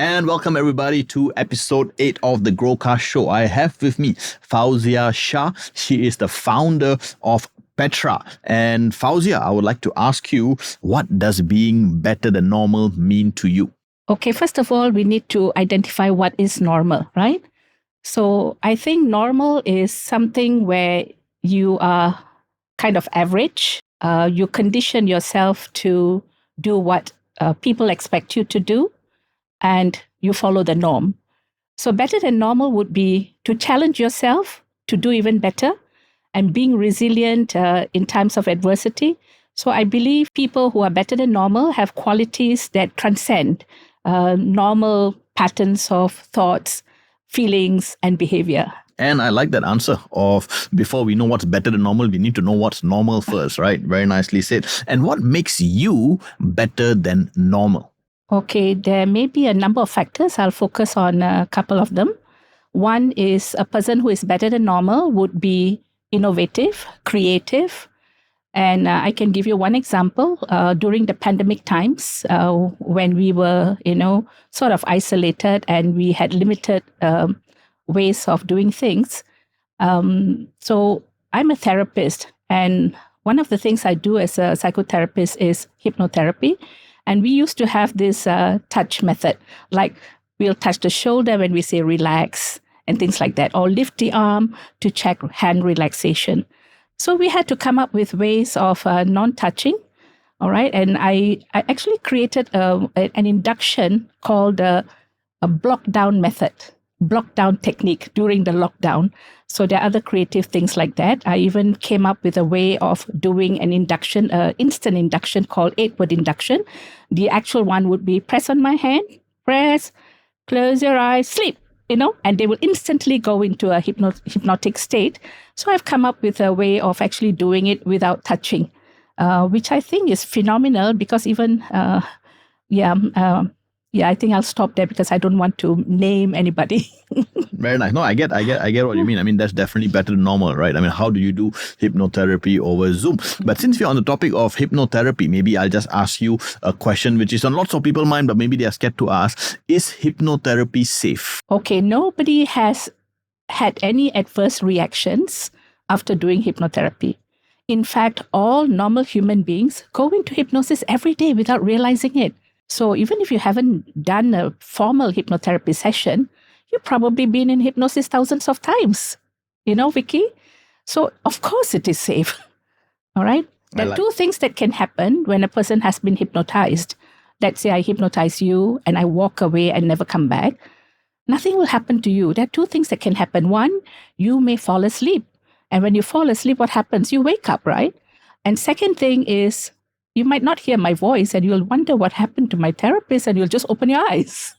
And welcome everybody to episode 8 of the GrowCast Show. I have with me Fauziah Shah. She is the founder of Petra. And Fauziah, I would like to ask you, what does being better than normal mean to you? Okay, first of all, we need to identify what is normal, right? So I think normal is something where you are kind of average. You condition yourself to do what people expect you to do, and you follow the norm. So better than normal would be to challenge yourself to do even better and being resilient in times of adversity. So I believe people who are better than normal have qualities that transcend normal patterns of thoughts, feelings, and behavior. And I like that answer of before we know what's better than normal, we need to know what's normal first, right? Very nicely said. And what makes you better than normal? Okay, there may be a number of factors. I'll focus on a couple of them. One is a person who is better than normal would be innovative, creative. And I can give you one example. During the pandemic times, when we were, sort of isolated and we had limited ways of doing things. So I'm a therapist. And one of the things I do as a psychotherapist is hypnotherapy. And we used to have this touch method, like we'll touch the shoulder when we say relax and things like that, or lift the arm to check hand relaxation. So we had to come up with ways of non-touching, all right? And I actually created an induction called a block-down method, block-down technique during the lockdown. So there are other creative things like that. I even came up with a way of doing an induction, instant induction called 8-word induction. The actual one would be press on my hand, press, close your eyes, sleep. And they will instantly go into a hypnotic state. So I've come up with a way of actually doing it without touching, which I think is phenomenal because even, I think I'll stop there because I don't want to name anybody. Very nice. No, I get what you mean. I mean, that's definitely better than normal, right? I mean, how do you do hypnotherapy over Zoom? But since we're on the topic of hypnotherapy, maybe I'll just ask you a question which is on lots of people's mind, but maybe they are scared to ask. Is hypnotherapy safe? Okay, nobody has had any adverse reactions after doing hypnotherapy. In fact, all normal human beings go into hypnosis every day without realizing it. So even if you haven't done a formal hypnotherapy session, you've probably been in hypnosis thousands of times, Vicky? So of course it is safe, all right? There are two things that can happen when a person has been hypnotized. Let's say I hypnotize you and I walk away and never come back. Nothing will happen to you. There are two things that can happen. One, you may fall asleep. And when you fall asleep, what happens? You wake up, right? And second thing is, you might not hear my voice and you'll wonder what happened to my therapist and you'll just open your eyes.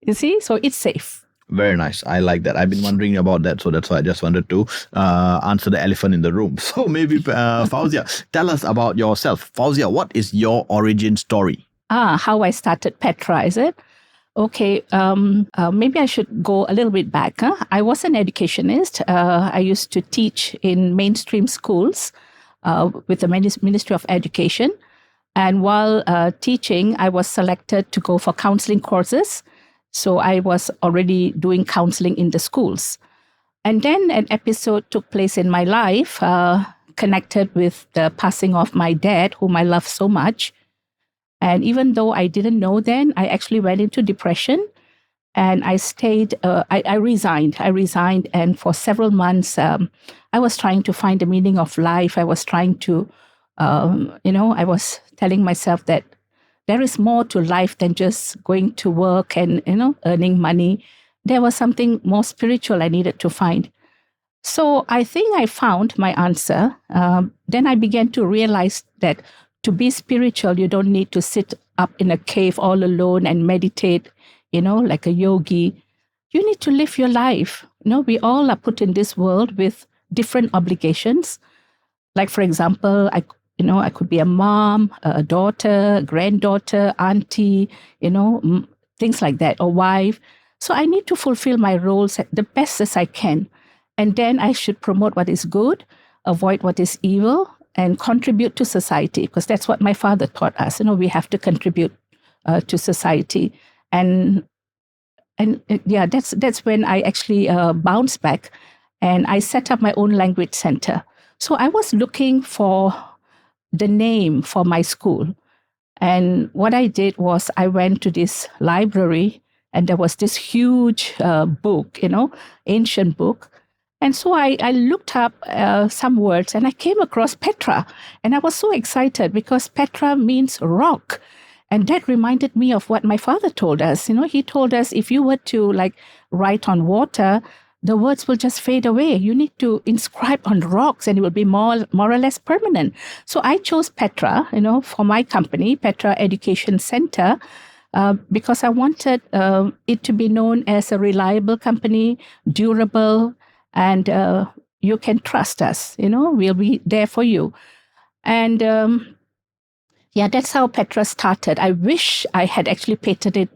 You see? So it's safe. Very nice. I like that. I've been wondering about that. So that's why I just wanted to answer the elephant in the room. So maybe Fauziah, tell us about yourself. Fauziah, what is your origin story? How I started Petra, is it? Okay, maybe I should go a little bit back. I was an educationist. I used to teach in mainstream schools with the Ministry of Education. And while teaching, I was selected to go for counseling courses. So I was already doing counseling in the schools. And then an episode took place in my life connected with the passing of my dad, whom I love so much. And even though I didn't know then, I actually went into depression. And I stayed, I resigned. And for several months, I was trying to find the meaning of life. I was trying to, I was telling myself that there is more to life than just going to work and, earning money. There was something more spiritual I needed to find. So I think I found my answer. Then I began to realize that to be spiritual, you don't need to sit up in a cave all alone and meditate, like a yogi. You need to live your life. We all are put in this world with different obligations. Like, for example, I could be a mom, a daughter, granddaughter, auntie, things like that, or wife. So I need to fulfill my roles the best as I can. And then I should promote what is good, avoid what is evil, and contribute to society, because that's what my father taught us. We have to contribute to society. And And yeah, that's when I actually bounced back, and I set up my own language center. So I was looking for the name for my school. And what I did was I went to this library, and there was this huge book, ancient book. And so I looked up some words, and I came across Petra. And I was so excited because Petra means rock. And that reminded me of what my father told us. He told us if you were to write on water, the words will just fade away. You need to inscribe on rocks, and it will be more or less permanent. So I chose Petra, for my company, Petra Education Center, because I wanted it to be known as a reliable company, durable, and you can trust us. We'll be there for you. And yeah, that's how Petra started. I wish I had actually patented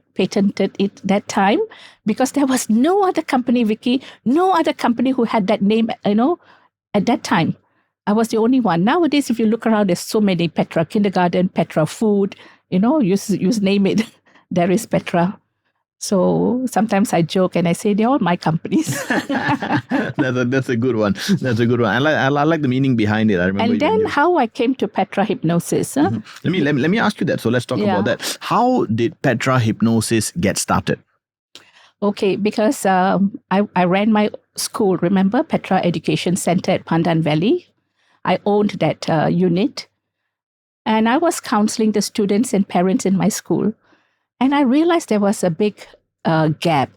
it that time, because there was no other company, Vicky, no other company who had that name, at that time. I was the only one. Nowadays, if you look around, there's so many: Petra Kindergarten, Petra Food, you name it. There is Petra. So sometimes I joke and I say they're all my companies. That's a good one. That's a good one. I like the meaning behind it. I remember. And then how I came to Petra Hypnosis. Huh? Mm-hmm. Let me ask you that. So let's talk about that. How did Petra Hypnosis get started? Okay, because I ran my school. Remember, Petra Education Center at Pandan Valley. I owned that unit, and I was counseling the students and parents in my school. And I realized there was a big gap,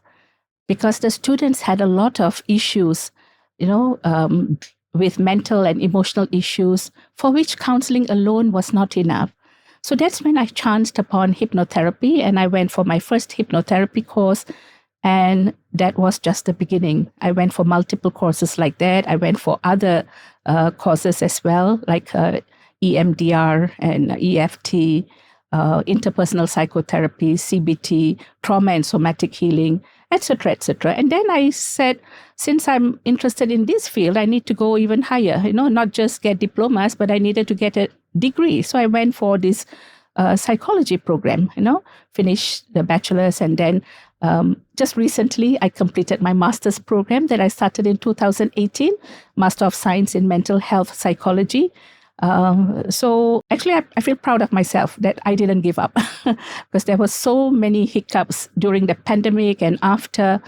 because the students had a lot of issues, with mental and emotional issues, for which counseling alone was not enough. So that's when I chanced upon hypnotherapy, and I went for my first hypnotherapy course. And that was just the beginning. I went for multiple courses like that. I went for other courses as well, like EMDR and EFT, interpersonal psychotherapy, CBT, trauma and somatic healing, etc., etc. And then I said, since I'm interested in this field, I need to go even higher, not just get diplomas, but I needed to get a degree. So I went for this psychology program, finished the bachelor's, and then just recently I completed my master's program that I started in 2018, Master of Science in Mental Health Psychology. So actually, I feel proud of myself that I didn't give up, because there were so many hiccups during the pandemic and after.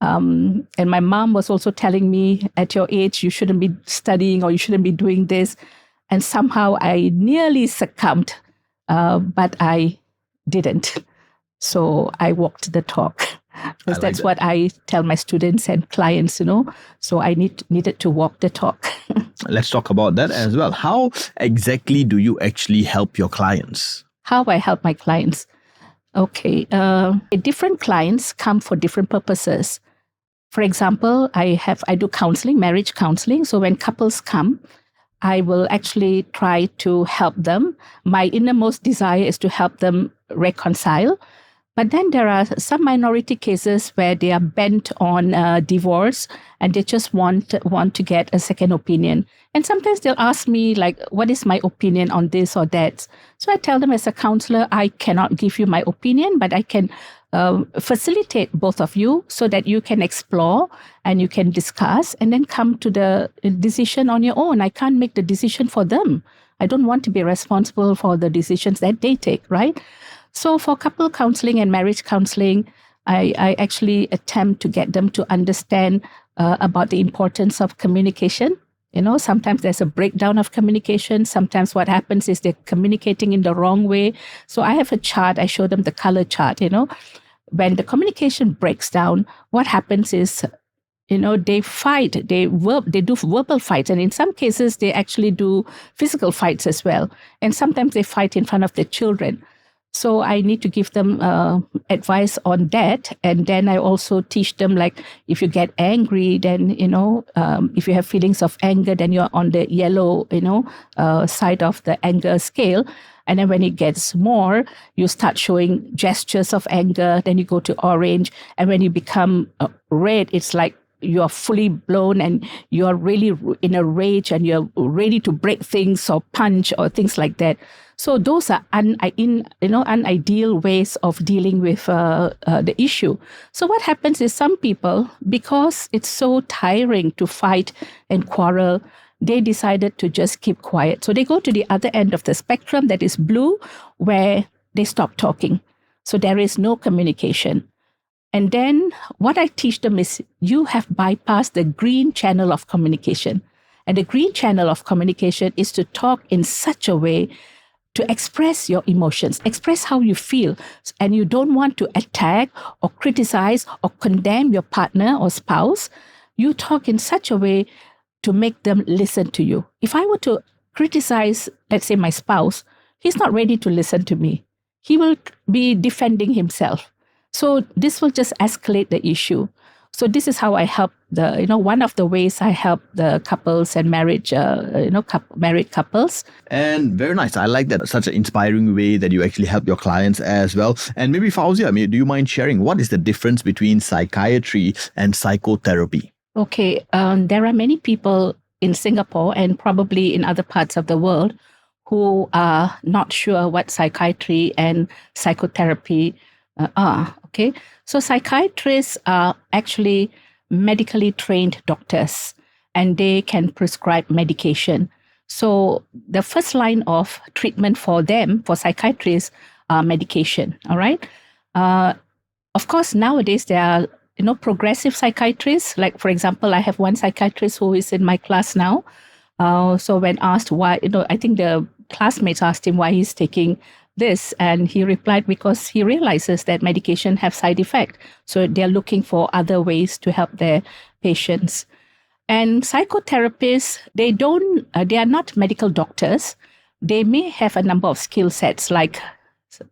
And my mom was also telling me, at your age, you shouldn't be studying or you shouldn't be doing this. And somehow I nearly succumbed, but I didn't. So I walked the talk. Because that's what I tell my students and clients, So I needed to walk the talk. Let's talk about that as well. How exactly do you actually help your clients? How I help my clients? Okay. Different clients come for different purposes. For example, I do counseling, marriage counseling. So when couples come, I will actually try to help them. My innermost desire is to help them reconcile. But then there are some minority cases where they are bent on divorce, and they just want to get a second opinion. And sometimes they'll ask me, what is my opinion on this or that? So I tell them, as a counselor, I cannot give you my opinion, but I can facilitate both of you so that you can explore and you can discuss and then come to the decision on your own. I can't make the decision for them. I don't want to be responsible for the decisions that they take, right? So for couple counseling and marriage counseling, I actually attempt to get them to understand about the importance of communication. Sometimes there's a breakdown of communication. Sometimes what happens is they're communicating in the wrong way. So I have a chart. I show them the color chart. When the communication breaks down, what happens is, they fight. They do verbal fights, and in some cases they actually do physical fights as well. And sometimes they fight in front of their children. So I need to give them advice on that. And then I also teach them, if you get angry, then, if you have feelings of anger, then you're on the yellow, side of the anger scale. And then when it gets more, you start showing gestures of anger. Then you go to orange. And when you become red, it's like you're fully blown and you're really in a rage and you're ready to break things or punch or things like that. So those are unideal ways of dealing with the issue. So what happens is some people, because it's so tiring to fight and quarrel, they decided to just keep quiet. So they go to the other end of the spectrum, that is blue, where they stop talking. So there is no communication. And then what I teach them is you have bypassed the green channel of communication. And the green channel of communication is to talk in such a way to express your emotions, express how you feel. And you don't want to attack or criticize or condemn your partner or spouse. You talk in such a way to make them listen to you. If I were to criticize, let's say, my spouse, he's not ready to listen to me. He will be defending himself. So this will just escalate the issue. So this is how I help one of the ways I help the couples and married couples. And very nice. I like that. Such an inspiring way that you actually help your clients as well. And maybe Fauziah, do you mind sharing what is the difference between psychiatry and psychotherapy? Okay. There are many people in Singapore and probably in other parts of the world who are not sure what psychiatry and psychotherapy are. Okay. So psychiatrists are actually medically trained doctors and they can prescribe medication. So the first line of treatment for them, for psychiatrists, are medication. All right. Of course, nowadays there are progressive psychiatrists. Like, for example, I have one psychiatrist who is in my class now. So when asked why, I think the classmates asked him why he's taking this, and he replied because he realizes that medication have side effect. So they're looking for other ways to help their patients. And psychotherapists, they are not medical doctors. They may have a number of skill sets, like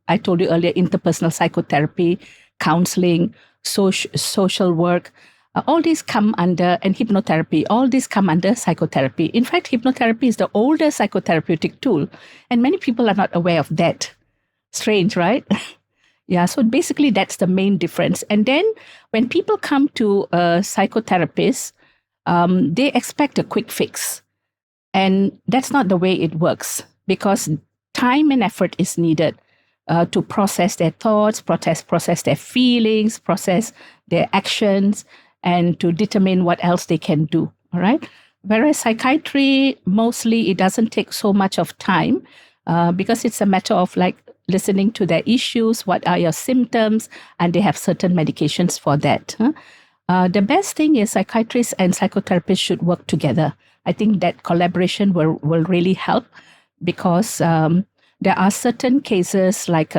I told you earlier, interpersonal psychotherapy, counseling, social work. All these come under, and hypnotherapy, all these come under psychotherapy. In fact, hypnotherapy is the oldest psychotherapeutic tool, and many people are not aware of that. Strange, right? Yeah, so basically that's the main difference. And then when people come to a psychotherapist, they expect a quick fix. And that's not the way it works, because time and effort is needed to process their thoughts, process their feelings, process their actions, and to determine what else they can do. All right. Whereas psychiatry, mostly it doesn't take so much of time because it's a matter of like listening to their issues, what are your symptoms, and they have certain medications for that. The best thing is psychiatrists and psychotherapists should work together. I think that collaboration will really help, because there are certain cases, like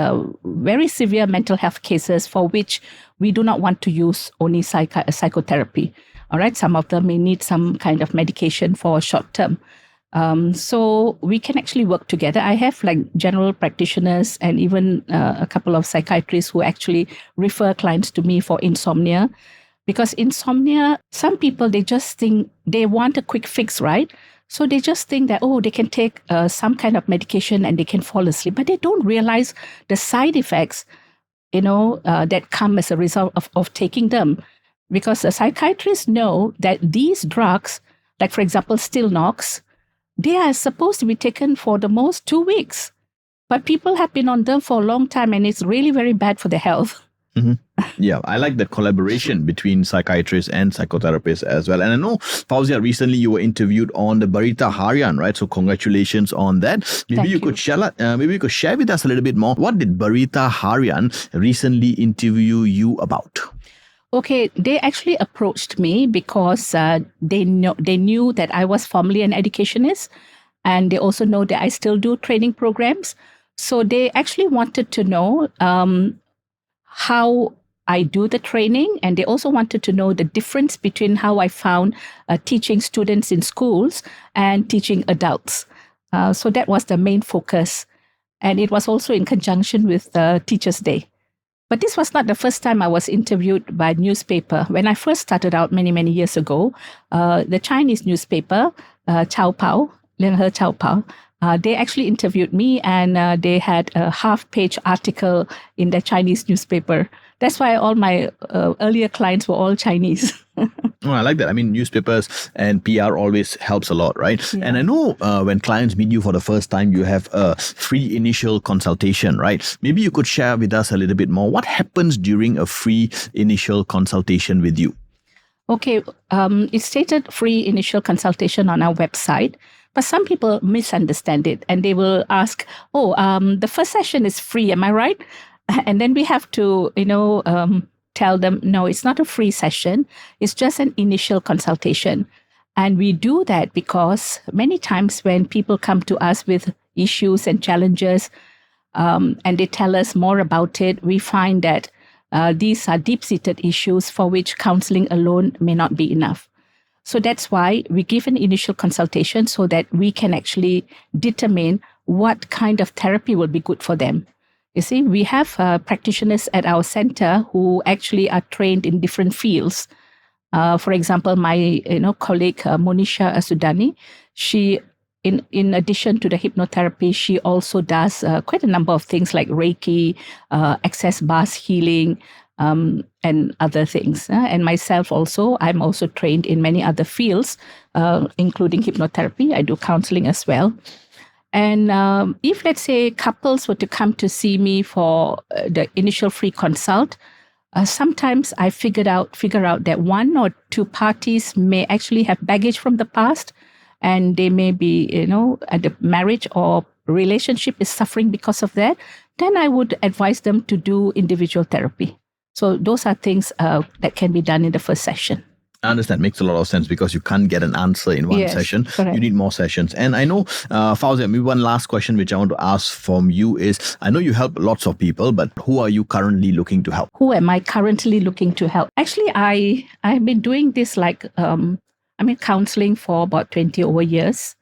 very severe mental health cases, for which we do not want to use only psychotherapy. All right, some of them may need some kind of medication for short term. So we can actually work together. I have like general practitioners and even a couple of psychiatrists who actually refer clients to me for insomnia. Because insomnia, some people, they just think they want a quick fix, right? So they just think that, they can take some kind of medication and they can fall asleep. But they don't realize the side effects, that come as a result of taking them. Because the psychiatrists know that these drugs, like for example, Stilnox, they are supposed to be taken for the most 2 weeks. But people have been on them for a long time, and it's really very bad for their health. Mm-hmm. Yeah, I like the collaboration between psychiatrists and psychotherapists as well. And I know, Fauziah, recently you were interviewed on the Berita Harian, right? So congratulations on that. Maybe you could share with us a little bit more. What did Berita Harian recently interview you about? Okay, they actually approached me because they knew that I was formerly an educationist, and they also know that I still do training programs. So they actually wanted to know how I do the training, and they also wanted to know the difference between how I found teaching students in schools and teaching adults. So that was the main focus. And it was also in conjunction with Teachers' Day. But this was not the first time I was interviewed by a newspaper. When I first started out many, many years ago, the Chinese newspaper, Chao Pao, Lianhe Chao Pao, They actually interviewed me, and they had a half-page article in the Chinese newspaper. That's why all my earlier clients were all Chinese. Oh, I like that. I mean, newspapers and PR always helps a lot, right? Yeah. And I know when clients meet you for the first time, you have a free initial consultation, right? Maybe you could share with us a little bit more. What happens during a free initial consultation with you? Okay, it's stated free initial consultation on our website, but some people misunderstand it and they will ask, the first session is free, am I right? And then we have to, tell them, no, it's not a free session. It's just an initial consultation. And we do that because many times when people come to us with issues and challenges, and they tell us more about it, we find that these are deep-seated issues for which counseling alone may not be enough. So that's why we give an initial consultation so that we can actually determine what kind of therapy will be good for them. You see, we have practitioners at our center who actually are trained in different fields. For example, my colleague Monisha Asudani, she, in addition to the hypnotherapy, she also does quite a number of things like Reiki, access bars healing, and other things. And myself also, I'm also trained in many other fields, including hypnotherapy. I do counseling as well. And if, let's say, couples were to come to see me for the initial free consult, sometimes I figure out that one or two parties may actually have baggage from the past, and they may be, at the marriage or relationship is suffering because of that. Then I would advise them to do individual therapy. So those are things that can be done in the first session. I understand. Makes a lot of sense because you can't get an answer in one session. Correct. You need more sessions. And I know, Fauziah, maybe one last question which I want to ask from you is, I know you help lots of people, but who are you currently looking to help? Who am I currently looking to help? Actually, I've been doing this counseling for about 20 over years,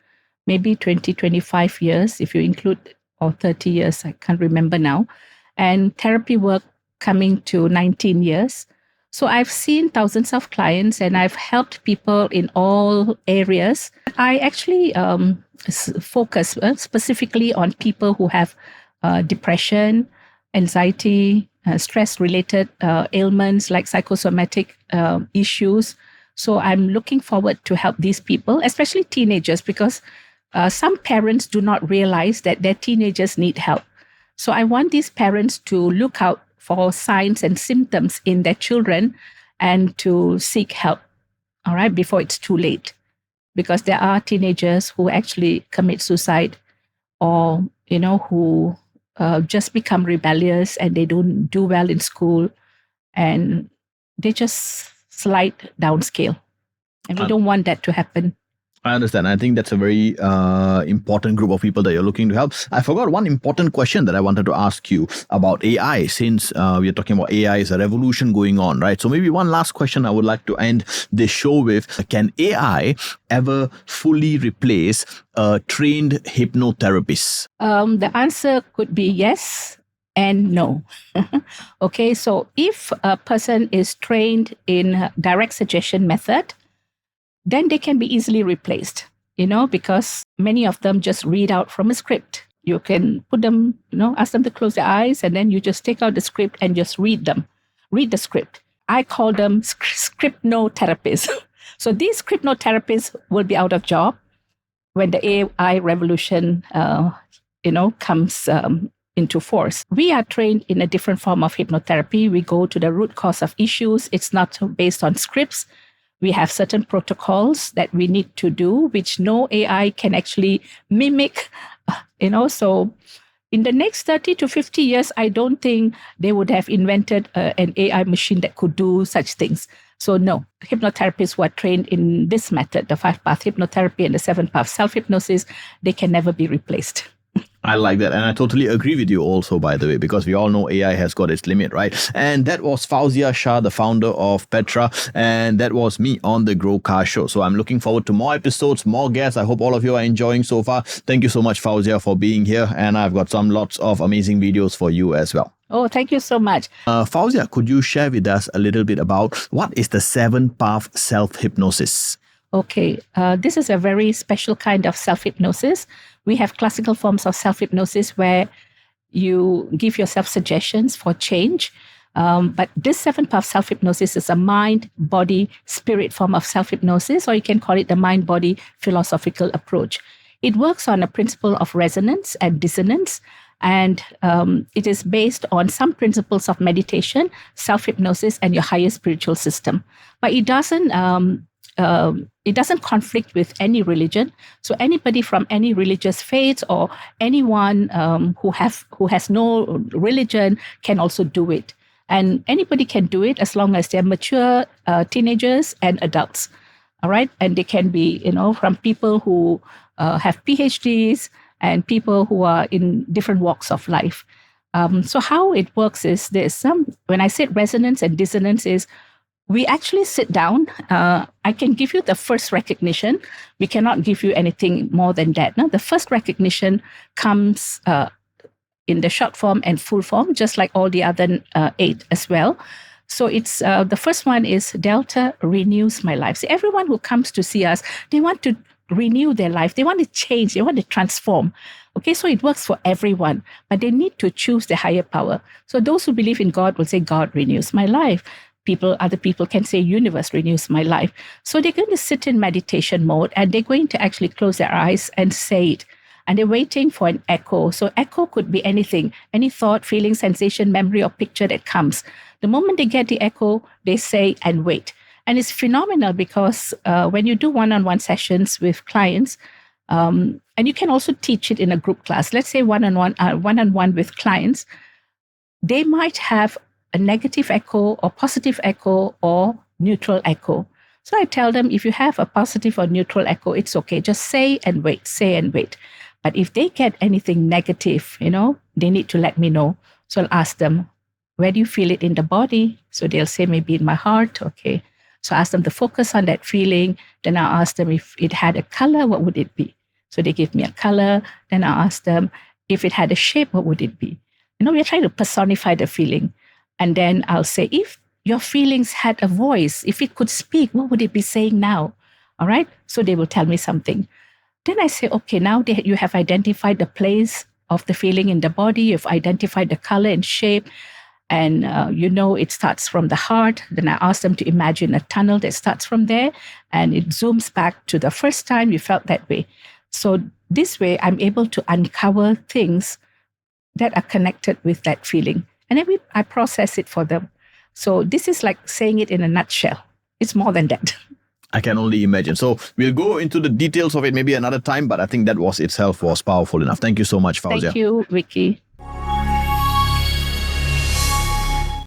maybe 20, 25 years, if you include, or 30 years, I can't remember now. And therapy work coming to 19 years. So I've seen thousands of clients and I've helped people in all areas. I actually focus specifically on people who have depression, anxiety, stress-related ailments like psychosomatic issues. So I'm looking forward to help these people, especially teenagers, because some parents do not realize that their teenagers need help. So I want these parents to look out for signs and symptoms in their children and to seek help, all right, before it's too late. Because there are teenagers who actually commit suicide or, who just become rebellious and they don't do well in school and they just slide downscale. And we don't want that to happen. I understand. I think that's a very important group of people that you're looking to help. I forgot one important question that I wanted to ask you about AI, since we're talking about AI is a revolution going on, right? So maybe one last question I would like to end this show with. Can AI ever fully replace a trained hypnotherapist? The answer could be yes and no. Okay, so if a person is trained in direct suggestion method, then they can be easily replaced, because many of them just read out from a script. You can put them, ask them to close their eyes, and then you just take out the script and just read the script. I call them scriptnotherapists. So these scriptnotherapists will be out of job when the AI revolution, comes into force. We are trained in a different form of hypnotherapy. We go to the root cause of issues. It's not based on scripts. We have certain protocols that we need to do, which no AI can actually mimic, So in the next 30 to 50 years, I don't think they would have invented an AI machine that could do such things. So no, hypnotherapists who are trained in this method, the 5-path hypnotherapy and the 7-path self-hypnosis, they can never be replaced. I like that. And I totally agree with you also, by the way, because we all know AI has got its limit, right? And that was Fauziah Shah, the founder of Petra. And that was me on the GrowCast Show. So I'm looking forward to more episodes, more guests. I hope all of you are enjoying so far. Thank you so much, Fauziah, for being here. And I've got lots of amazing videos for you as well. Oh, thank you so much. Fauziah, could you share with us a little bit about what is the 7-path self-hypnosis? Okay, this is a very special kind of self-hypnosis. We have classical forms of self-hypnosis where you give yourself suggestions for change. But this 7-path self-hypnosis is a mind, body, spirit form of self-hypnosis, or you can call it the mind-body philosophical approach. It works on a principle of resonance and dissonance, and it is based on some principles of meditation, self-hypnosis, and your higher spiritual system. But it doesn't conflict with any religion. So anybody from any religious faith or anyone who has no religion can also do it. And anybody can do it as long as they're mature teenagers and adults. All right. And they can be, from people who have PhDs and people who are in different walks of life. So how it works is this. When I said resonance and dissonance is, we actually sit down. I can give you the first recognition. We cannot give you anything more than that. No? The first recognition comes in the short form and full form, just like all the other 8 as well. So it's the first one is Delta renews my life. See, everyone who comes to see us, they want to renew their life. They want to change. They want to transform. Okay, so it works for everyone, but they need to choose the higher power. So those who believe in God will say, God renews my life. Other people can say universe renews my life. So they're going to sit in meditation mode and they're going to actually close their eyes and say it. And they're waiting for an echo. So echo could be anything, any thought, feeling, sensation, memory, or picture that comes. The moment they get the echo, they say and wait. And it's phenomenal because when you do one-on-one sessions with clients, and you can also teach it in a group class, let's say one-on-one with clients, they might have a negative echo or positive echo or neutral echo. So I tell them, if you have a positive or neutral echo, it's okay. Just say and wait, say and wait. But if they get anything negative, they need to let me know. So I'll ask them, where do you feel it in the body? So they'll say, maybe in my heart. Okay. So I ask them to focus on that feeling. Then I'll ask them if it had a color, what would it be? So they give me a color. Then I'll ask them if it had a shape, what would it be? We're trying to personify the feeling. And then I'll say, if your feelings had a voice, if it could speak, what would it be saying now? All right. So they will tell me something. Then I say, okay, now you have identified the place of the feeling in the body. You've identified the color and shape. And it starts from the heart. Then I ask them to imagine a tunnel that starts from there. And it zooms back to the first time you felt that way. So this way, I'm able to uncover things that are connected with that feeling. And then I process it for them. So this is like saying it in a nutshell. It's more than that. I can only imagine. So we'll go into the details of it maybe another time, but I think that itself was powerful enough. Thank you so much, Fauziah. Thank you, Vicky.